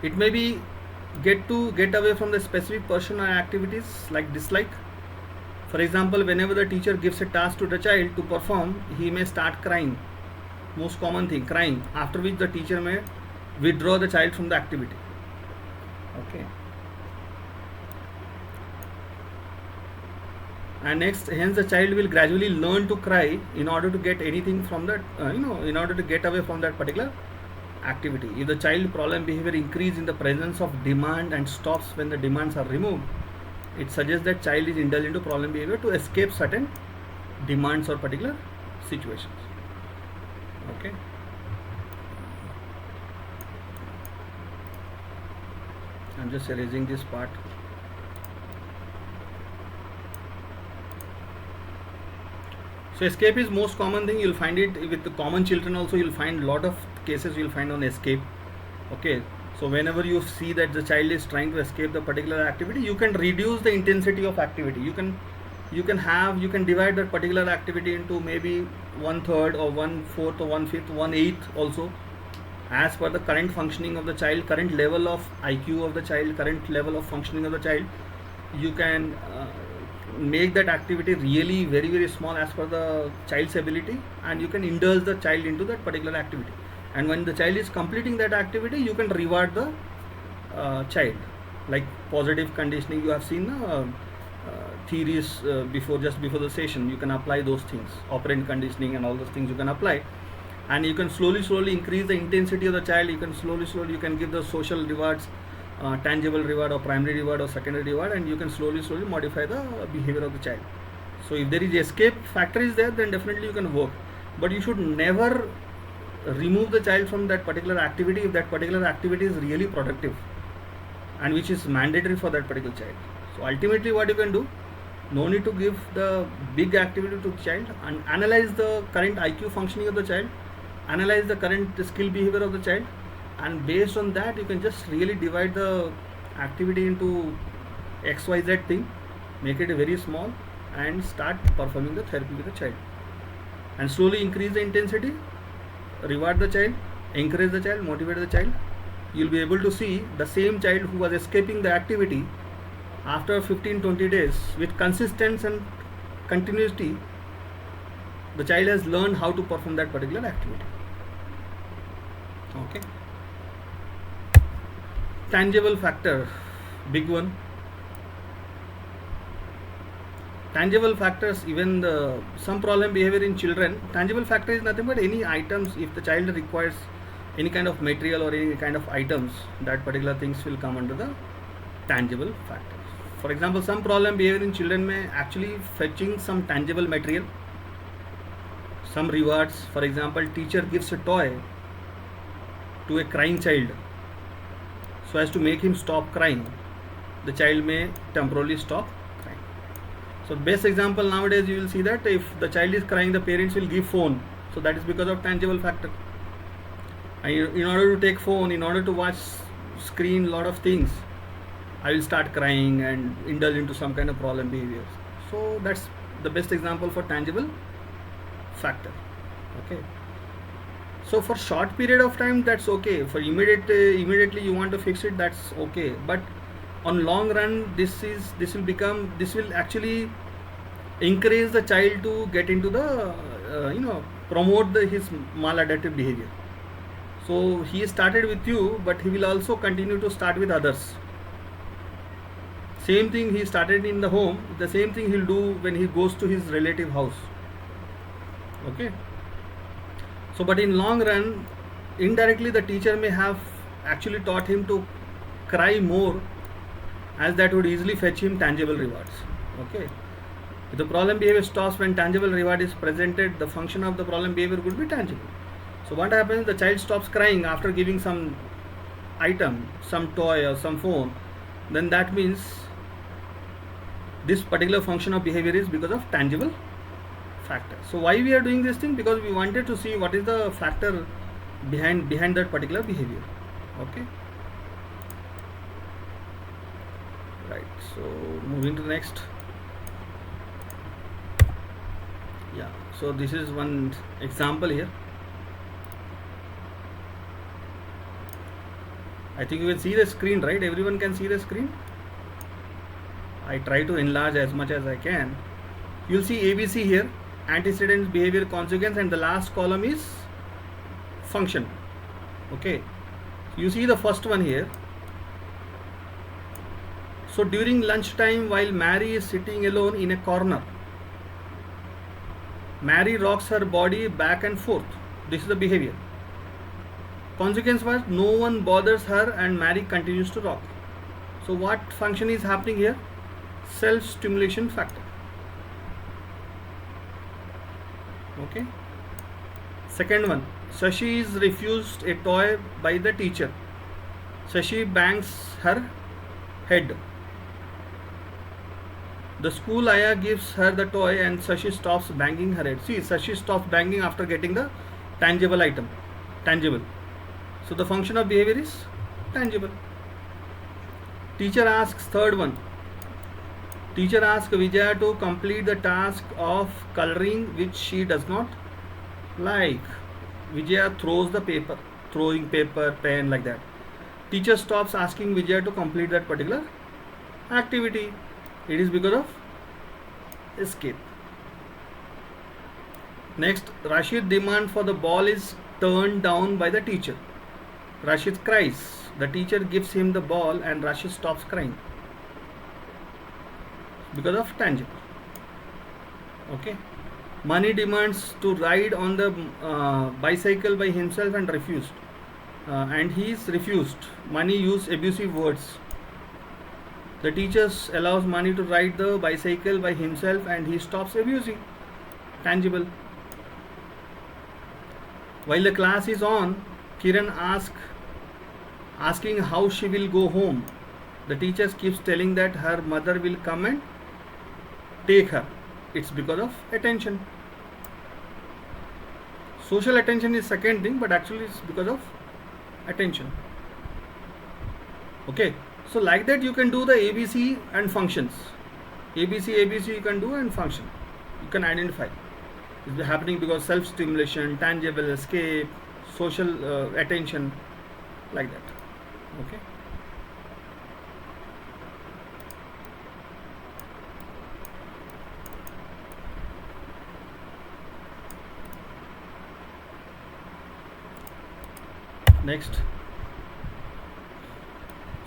it may be get away from the specific person or activities like dislike. For example, whenever the teacher gives a task to the child to perform, he may start crying. Most common thing, crying, after which the teacher may withdraw the child from the activity. Okay, and next, hence the child will gradually learn to cry in order to get anything from that, in order to get away from that particular activity. If the child problem behavior increase in the presence of demand and stops when the demands are removed, it suggests that child is indulged into problem behavior to escape certain demands or particular situations. Okay, I'm just erasing this part. So escape is most common thing. You'll find it with the common children also. You'll find lot of cases you'll find on escape. Okay, so whenever you see that the child is trying to escape the particular activity, you can reduce the intensity of activity. You can divide that particular activity into maybe 1/3 or 1/4 or 1/5, 1/8 also, as per the current functioning of the child, current level of IQ of the child, current level of functioning of the child. You can make that activity really very, very small as per the child's ability, and you can indulge the child into that particular activity. And when the child is completing that activity, you can reward the child, like positive conditioning. You have seen theories just before the session. You can apply those things, operant conditioning and all those things you can apply, and you can slowly increase the intensity of the child. You can slowly you can give the social rewards, tangible reward or primary reward or secondary reward, and you can slowly modify the behavior of the child. So if there is escape factor is there, then definitely you can work, but you should never remove the child from that particular activity if that particular activity is really productive and which is mandatory for that particular child. So ultimately what you can do, no need to give the big activity to the child, and analyze the current IQ functioning of the child, analyze the current skill behavior of the child, and based on that you can just really divide the activity into XYZ thing, make it very small, and start performing the therapy with the child, and slowly increase the intensity, reward the child, encourage the child, motivate the child. You'll be able to see the same child who was escaping the activity, after 15-20 days with consistency and continuity, the child has learned how to perform that particular activity. Okay, tangible factor, big one. Tangible factors, even some problem behavior in children, tangible factor is nothing but any items. If the child requires any kind of material or any kind of items, that particular things will come under the tangible factor. For example, some problem behavior in children may actually fetching some tangible material, some rewards. For example, teacher gives a toy to a crying child so as to make him stop crying. The child may temporarily stop crying. So best example nowadays, you will see that if the child is crying, the parents will give phone. So that is because of tangible factor. And in order to take phone, in order to watch screen lot of things, I will start crying and indulge into some kind of problem behaviors. So that's the best example for tangible factor. Okay. So for short period of time, that's okay. For immediately you want to fix it, that's okay. But on long run, this will actually encourage the child to get into the promote his maladaptive behavior. So he started with you, but he will also continue to start with others. Same thing he started in the home, the same thing he'll do when he goes to his relative house. Okay. So but in long run, indirectly the teacher may have actually taught him to cry more, as that would easily fetch him tangible rewards. Okay. If the problem behavior stops when tangible reward is presented, the function of the problem behavior would be tangible. So what happens? The child stops crying after giving some item, some toy or some phone. Then that means this particular function of behavior is because of tangible factor. So why we are doing this thing? Because we wanted to see what is the factor behind that particular behavior. Okay. Right. So moving to the next. Yeah. So this is one example here. I think you can see the screen, right? Everyone can see the screen. I try to enlarge as much as I can. You'll see ABC here, antecedents, behavior, consequence, and the last column is function. Okay. You see the first one here. So during lunchtime, while Mary is sitting alone in a corner, Mary rocks her body back and forth. This is the behavior. Consequence was no one bothers her and Mary continues to rock. So what function is happening here? Self-stimulation factor. Okay. Second one, Shashi is refused a toy by the teacher. Shashi bangs her head. The school ayah gives her the toy and Shashi stops banging her head. See, Shashi stops banging after getting the tangible item. Tangible. So the function of behavior is tangible. Teacher asks, third one. Teacher asks Vijaya to complete the task of coloring which she does not like. Vijaya throws the paper, throwing paper, pen, like that. Teacher stops asking Vijaya to complete that particular activity. It is because of escape. Next, Rashid's demand for the ball is turned down by the teacher. Rashid cries. The teacher gives him the ball and Rashid stops crying because of tangible. Okay. Mani demands to ride on the bicycle by himself and refused. And he is refused. Mani used abusive words. The teacher allows Mani to ride the bicycle by himself and he stops abusing. Tangible. While the class is on, Kiran asking how she will go home. The teacher keeps telling that her mother will come and take her. It's because of attention. Social attention is second thing, but actually it's because of attention. Okay. So like that you can do the ABC and functions. ABC you can do and function. You can identify. It's happening because self-stimulation, tangible, escape, social attention, like that. Okay. Next.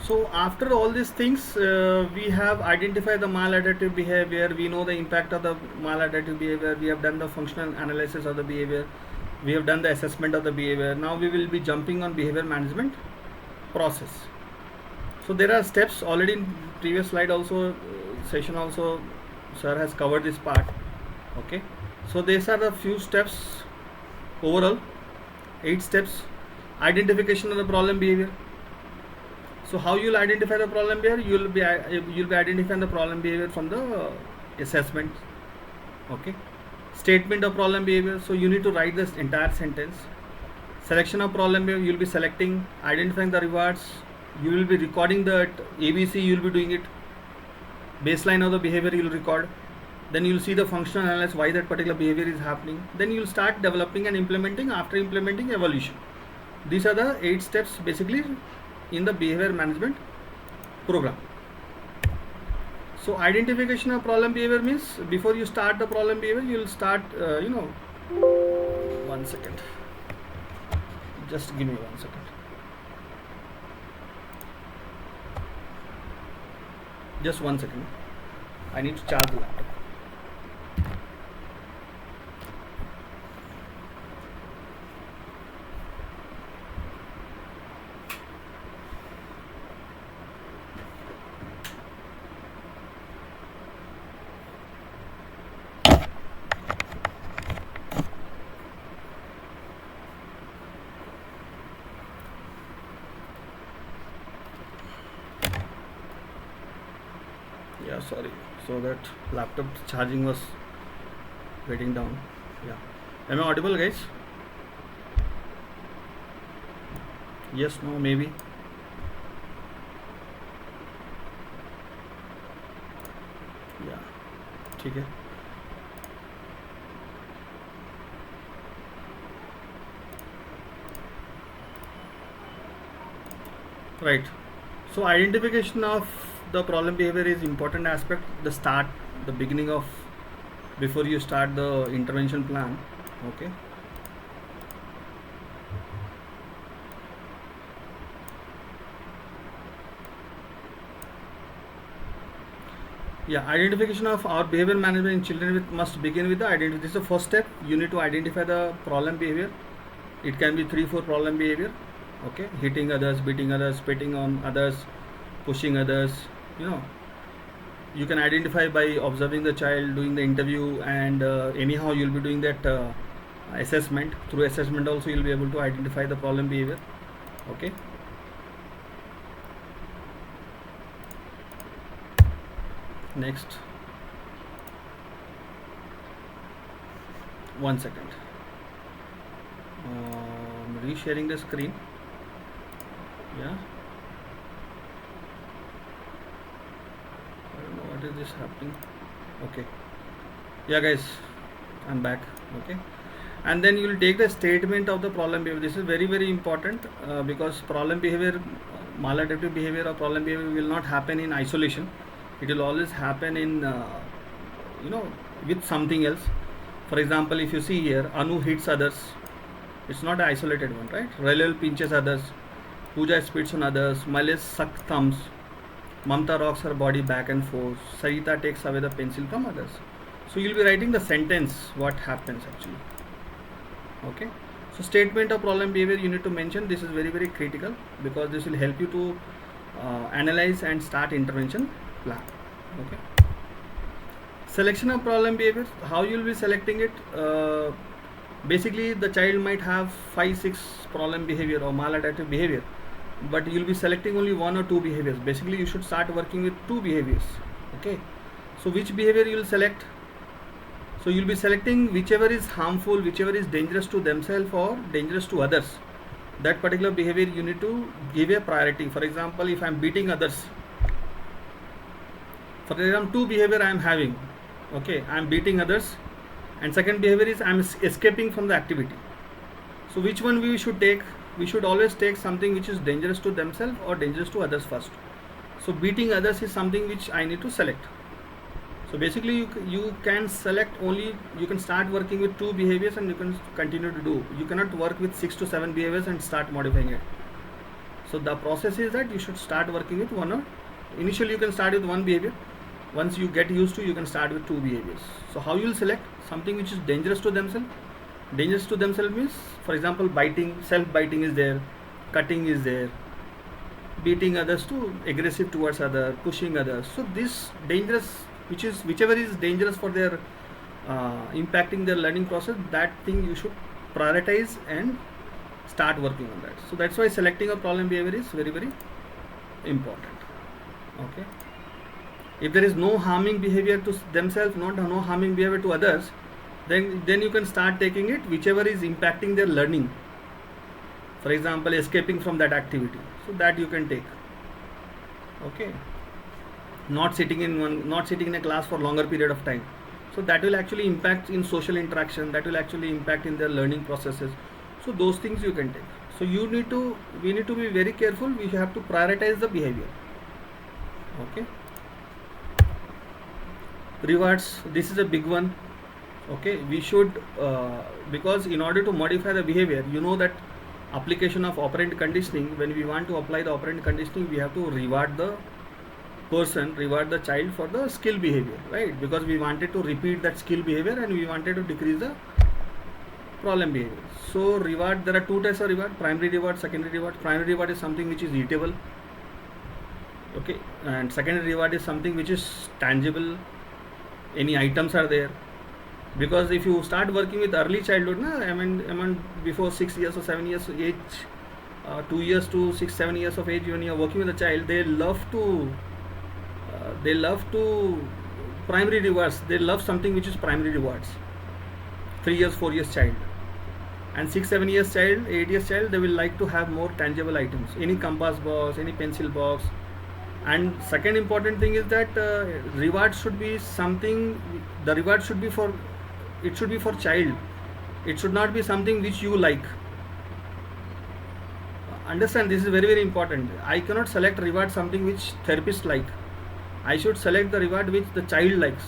So after all these things, we have identified the maladaptive behavior. We know the impact of the maladaptive behavior. We have done the functional analysis of the behavior. We have done the assessment of the behavior. Now we will be jumping on behavior management process. So there are steps already in previous slide also, session also, sir has covered this part. Okay, so these are the few steps overall, 8 steps. Identification of the problem behavior. So how you will identify the problem behavior? You will be identifying the problem behavior from the assessment. Okay, statement of problem behavior. So you need to write this entire sentence. Selection of problem behavior. You will be selecting, identifying the rewards. You will be recording the ABC. You will be doing it. Baseline of the behavior you will record. Then you will see the functional analysis why that particular behavior is happening. Then you will start developing and implementing. After implementing, evaluation. These are the 8 steps basically in the behavior management program. So identification of problem behavior means before you start the problem behavior, you will start, one second. Just give me 1 second. Just 1 second. I need to charge the laptop. Yeah, sorry. So that laptop charging was getting down. Yeah. Am I audible, guys? Yes, no, maybe. Yeah. ठीक है. Right. So identification of the problem behavior is important aspect. The start, the beginning of before you start the intervention plan. Okay. Yeah, identification of our behavior management in children must begin with the identity. This is the first step. You need to identify the problem behavior. It can be 3-4 problem behavior. Okay, hitting others, beating others, spitting on others, pushing others. You can identify by observing the child, doing the interview, and anyhow you'll be doing that assessment. Through assessment also you'll be able to identify the problem behavior. Okay. Next. 1 second. Resharing the screen. Yeah. I don't know what is this happening. Okay. Yeah, guys, I'm back. Okay. And then you will take the statement of the problem behavior. This is very, very important because problem behavior, maladaptive behavior or problem behavior will not happen in isolation. It will always happen in, with something else. For example, if you see here, Anu hits others. It's not an isolated one, right? Relil pinches others. Pooja spits on others. Malice sucks thumbs. Mamta rocks her body back and forth. Sarita takes away the pencil from others. So you'll be writing the sentence, what happens actually. Okay. So statement of problem behavior you need to mention. This is very, very critical because this will help you to analyze and start intervention plan. Okay. Selection of problem behavior. How you will be selecting it? Basically, the child might have 5-6 problem behavior or maladaptive behavior, but you'll be selecting only 1 or 2 behaviors. Basically, you should start working with 2 behaviors. Okay. So which behavior you will select? So you'll be selecting whichever is harmful, whichever is dangerous to themselves or dangerous to others. That particular behavior you need to give a priority. For example, if I'm beating others, for example, 2 behavior I am having. Okay, I am beating others, and second behavior is I am escaping from the activity. So which one we should take? We should always take something which is dangerous to themselves or dangerous to others first. So beating others is something which I need to select. So basically you can select only, you can start working with 2 behaviors and you can continue to do. You cannot work with 6 to 7 behaviors and start modifying it. So the process is that you should start working with 1 or initially you can start with 1 behavior. Once you get used to, you can start with 2 behaviors. So how you will select? Something which is dangerous to themselves Dangerous to themselves means, for example, biting, self-biting is there, cutting is there, beating others to aggressive towards other, pushing others. So this dangerous, whichever is dangerous for their impacting their learning process, that thing you should prioritize and start working on that. So that's why selecting a problem behavior is very, very important. Okay. If there is no harming behavior to themselves, no harming behavior to others, then you can start taking it whichever is impacting their learning. For example, escaping from that activity, so that you can take. Okay. Not sitting in a class for longer period of time, so that will actually impact in social interaction, that will actually impact in their learning processes. So those things you can take. So we need to be very careful. We have to prioritize the behavior. Okay. Rewards, this is a big one. Okay, we should because in order to modify the behavior, you know that application of operant conditioning, when we want to apply the operant conditioning, we have to reward the person, reward the child for the skill behavior, right? Because we wanted to repeat that skill behavior and we wanted to decrease the problem behavior. So reward, there are two types of reward: primary reward, secondary reward. Primary reward is something which is eatable, okay, and secondary reward is something which is tangible. Any items are there. Because if you start working with early childhood, I mean before 6 years or 7 years age, 2 years to 6, 7 years of age, when you are working with a child, they love to primary rewards. They love something which is primary rewards. 3 years, 4 years child, and 6, 7 years child, 8 years child, they will like to have more tangible items. Any compass box, any pencil box. And second important thing is that reward should be something. The reward should be for. It should be for child. It should not be something which you like. Understand, this is very, very important. I cannot select reward something which therapist like. I should select the reward which the child likes.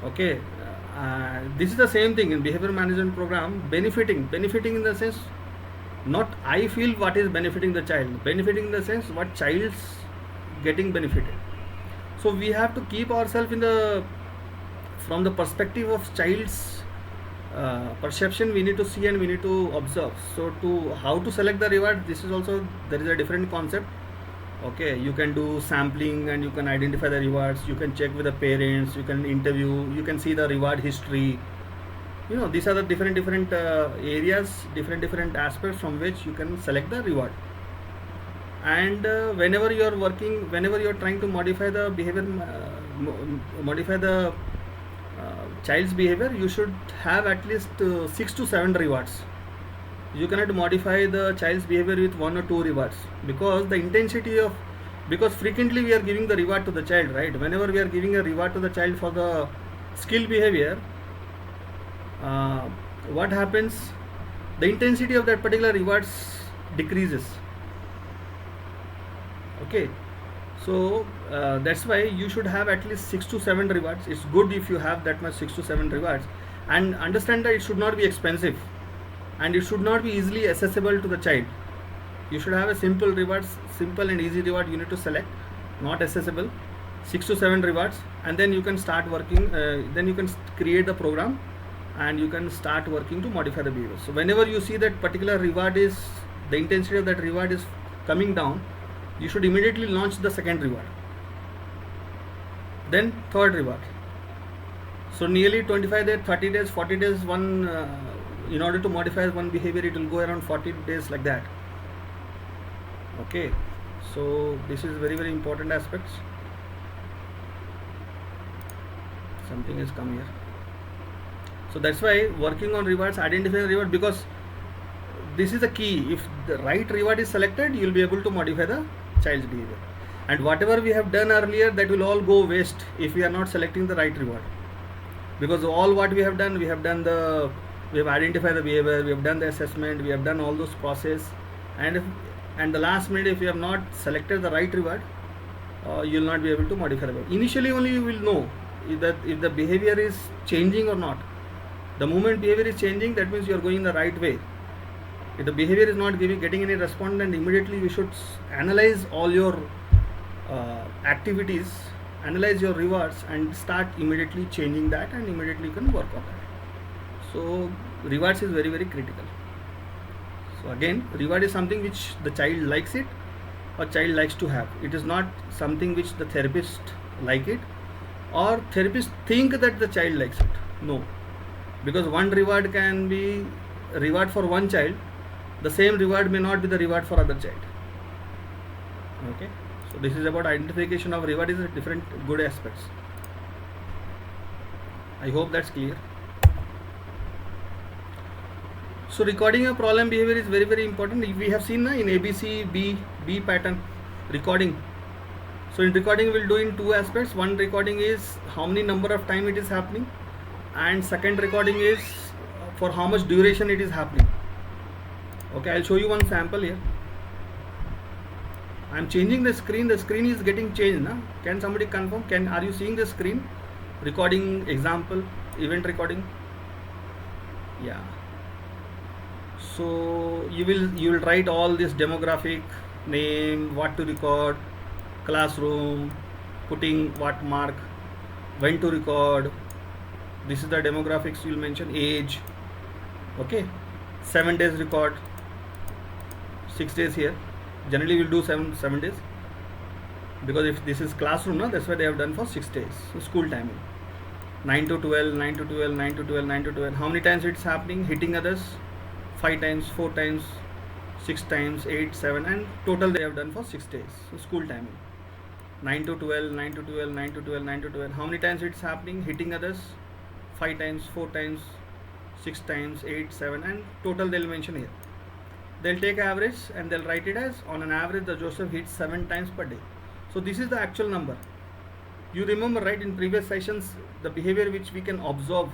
Okay. This is the same thing in behavior management program. Benefiting in the sense, not I feel what is benefiting the child. Benefiting in the sense what child's getting benefited. So we have to keep ourselves from the perspective of child's perception. We need to see and we need to observe. So how to select the reward, this is also, there is a different concept. Okay, you can do sampling and you can identify the rewards. You can check with the parents, you can interview, you can see the reward history. These are the different areas, different aspects from which you can select the reward. And whenever you are trying to modify the behavior, modify the child's behavior, you should have at least 6 to 7 rewards. You cannot modify the child's behavior with 1 or 2 rewards, because the intensity of, because frequently we are giving the reward to the child, right? Whenever we are giving a reward to the child for the skill behavior, what happens? The intensity of that particular rewards decreases. Okay, so that's why you should have at least 6 to 7 rewards. It's good if you have that much 6 to 7 rewards, and understand that it should not be expensive and it should not be easily accessible to the child. You should have a simple rewards, simple and easy reward you need to select, not accessible. 6 to 7 rewards, and then you can start working. Then you can create the program and you can start working to modify the behavior. So whenever you see that particular reward is, the intensity of that reward is coming down, you should immediately launch the second reward, then third reward. So nearly 25 days, 30 days, 40 days, in order to modify one behavior, it will go around 40 days like that. Okay, so this is very, very important aspects. Something has come here. So that's why working on rewards, identifying reward, because this is the key. If the right reward is selected, you will be able to modify the child's behavior. And whatever we have done earlier, that will all go waste if we are not selecting the right reward. Because all what we have done, we have identified the behavior, we have done the assessment, we have done all those process, and the last minute, if you have not selected the right reward, you will not be able to modify the behavior. Initially only you will know if the behavior is changing or not. The moment behavior is changing, that means you are going in the right way. If the behavior is not getting any response, then immediately we should analyze all your activities, analyze your rewards, and start immediately changing that, and immediately you can work on that. So rewards is very critical. So again, reward is something which the child likes it or child likes to have. It is not something which the therapist like it or therapist think that the child likes it. No, because one reward can be a reward for one child, the same reward may not be the reward for other child. Okay, so this is about identification of reward is a different good aspects. I hope that's clear. So recording a problem behavior is very important. We have seen in ABC B pattern recording. So in recording we'll do in two aspects. One recording is how many number of time it is happening, and second recording is for how much duration it is happening. Okay, I'll show you one sample here. I'm changing the screen. The screen is getting changed. Na? Can somebody confirm? Are you seeing the screen? Recording example, event recording. Yeah. So you will write all this demographic, name, what to record, classroom, putting what mark, when to record. This is the demographics. You'll mention age. Okay, 7 days record, 6 days here. Generally we'll do 7 days, because if this is classroom, no, that's why they have done for 6 days. So school timing 9 to 12, 9 to 12, 9 to 12, 9 to 12. How many times it's happening? Hitting others 5 times, 4 times, 6 times, 8, 7, and total they have done for 6 days. So school timing 9 to 12, 9 to 12, 9 to 12, 9 to 12. How many times it's happening? Hitting others 5 times, 4 times, 6 times, 8, 7, and total they'll mention here. They'll take average and they'll write it as on an average the Joseph hits 7 times per day. So this is the actual number. You remember, right, in previous sessions, the behavior which we can observe,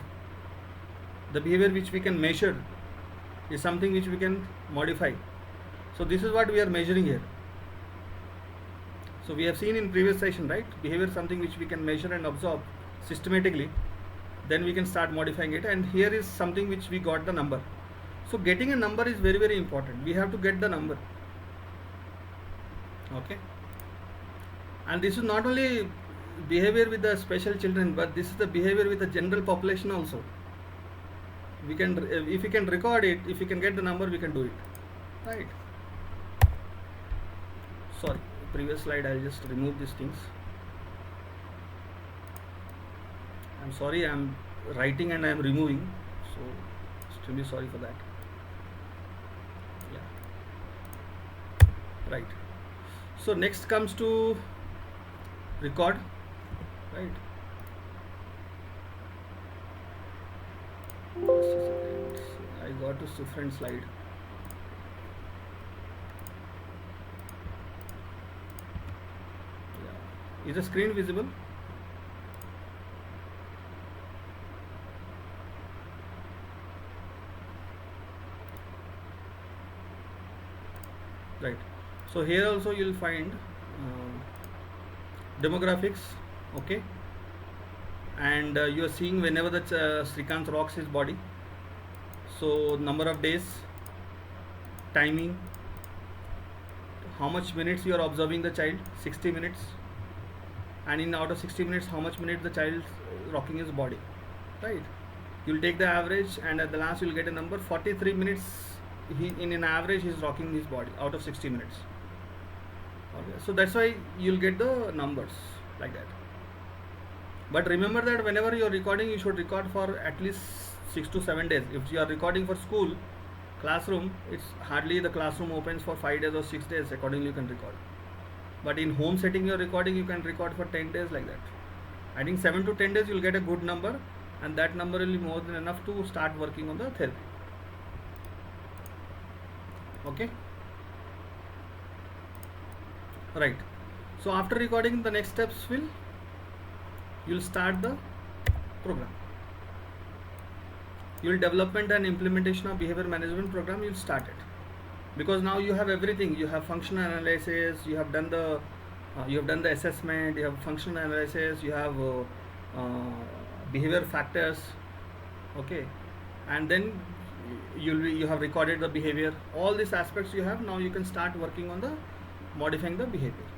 the behavior which we can measure is something which we can modify. So this is what we are measuring here. So we have seen in previous session, right, behavior is something which we can measure and observe systematically, then we can start modifying it, and here is something which we got the number. So getting a number is very important. We have to get the number. Okay, and this is not only behavior with the special children, but this is the behavior with the general population also. We can, if we can record it, if we can get the number, we can do it, right? Sorry, previous slide, I'll just remove these things. I'm sorry, I'm writing and I'm removing, so extremely sorry for that. Yeah, right. So next comes to record, right? Just a second, I got a different slide. Yeah. Is the screen visible? Right. So here also you will find demographics. Okay, and you are seeing whenever the Srikanth rocks his body. So number of days, timing, how much minutes you are observing the child, 60 minutes, and in out of 60 minutes how much minutes the child is rocking his body, right? You'll take the average and at the last you'll get a number. 43 minutes in an average he is rocking his body out of 60 minutes. Okay, so that's why you'll get the numbers like that. But remember that whenever you are recording, you should record for at least 6 to 7 days. If you are recording for school, classroom, it's hardly the classroom opens for 5 days or 6 days, accordingly you can record. But in home setting you're recording, you can record for 10 days like that. I think 7 to 10 days you'll get a good number, and that number will be more than enough to start working on the therapy. Okay, right. So after recording, the next steps you'll start the program. You'll development and implementation of behavior management program. You'll start it, because now you have everything. You have functional analysis, you have done the assessment, you have functional analysis, you have behavior factors. Okay, and then you have recorded the behavior. All these aspects you have. Now you can start working on the modifying the behavior.